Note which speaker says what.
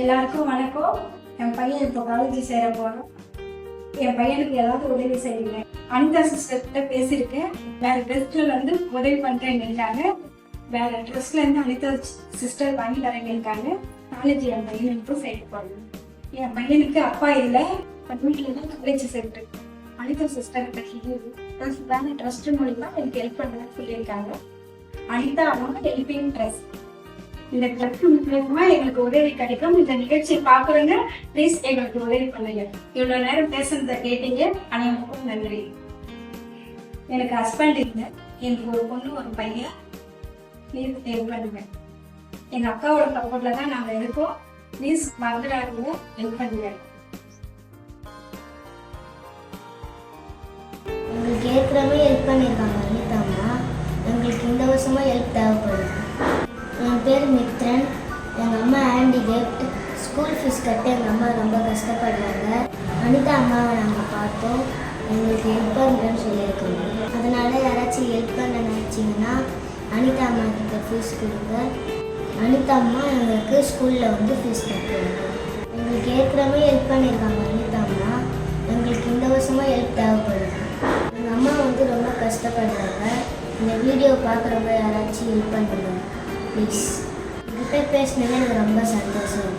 Speaker 1: எல்லாருக்கும் வணக்கம். என் பையன் இப்போ காலேஜ் சேர போகிறோம். என் பையனுக்கு ஏதாவது உதவி செய்யுங்க. அனிதா சிஸ்டர்கிட்ட பேசியிருக்கேன். வேற ட்ரெஸ்ட்ல வந்து உதவி பண்ணுறேங்க. வேற ட்ரெஸ்ல இருந்து அனிதா சிஸ்டர் வாங்கி தரேங்க. காலேஜ் என் பையனுக்கு சேர்க்க போகிறேன். என் பையனுக்கு அப்பா இல்லை, வீட்டில் தான் காலேஜ் சேர்த்து அனிதா சிஸ்டர் வேற ட்ரஸ்ட் மூலிமா எனக்கு ஹெல்ப் பண்ணுறேன்னு சொல்லியிருக்காங்க. அனிதா அவங்க ஹெல்பிங் ட்ரஸ்ட். இந்த ட்ரஸ்ட் மூலமா எங்களுக்கு உதவி கிடைக்கும். இந்த நிகழ்ச்சியை பார்க்குறவங்க ப்ளீஸ் எங்களுக்கு உதவி பண்ணுங்க. இவ்வளோ நேரம் பேசுனதை கேட்டீங்க, அனைவருக்கும் நன்றி. எனக்கு ஹஸ்பண்ட் இல்லை, எனக்கு ஒரு பொண்ணு ஒரு பையன். ப்ளீஸ் ஹெல்ப் பண்ணுங்க. எங்கள் அக்காவோட சப்போர்ட்ல தான் நாங்கள் இருக்கோம். ப்ளீஸ் மறந்துடாதீங்க, ஹெல்ப் பண்ணுங்க.
Speaker 2: எங்களுக்கு ஏற்கனவே ஹெல்ப் பண்ணியிருக்காங்க அனிதா அம்மா. எங்களுக்கு இந்த வருஷமாக ஹெல்ப் தேவைப்படுது. என் பேர் மித்ரன். எங்கள் அம்மா ஹேண்டிகேப்ட். ஸ்கூல் ஃபீஸ் கட்ட எங்கள் அம்மா ரொம்ப கஷ்டப்படுறாங்க. அனிதா அம்மாவை நாங்கள் பார்த்தோம், எங்களுக்கு ஹெல்ப் பண்ணுறேன்னு சொல்லியிருக்காங்க. அதனால் யாராச்சும் ஹெல்ப் பண்ண நினச்சிங்கன்னா அனிதா அம்மா கிட்ட ஃபீஸ் கொடுங்க. அனிதா அம்மா எங்களுக்கு ஸ்கூலில் வந்து ஃபீஸ் கட்டுவாங்க. எங்களுக்கு ஏற்கனவே ஹெல்ப் பண்ணியிருக்காங்க அனிதா அம்மா. எங்களுக்கு இந்த வருஷமாக ஹெல்ப் தேவைப்படுது. எங்கள் அம்மா வந்து ரொம்ப கஷ்டப்படுறாங்க. இந்த வீடியோ பார்க்குறவங்க யாராச்சும் ஹெல்ப் பண்ணுங்க ப்ளீஸ். உங்கள்கிட்ட பேசினது எனக்கு ரொம்ப சந்தோஷம்.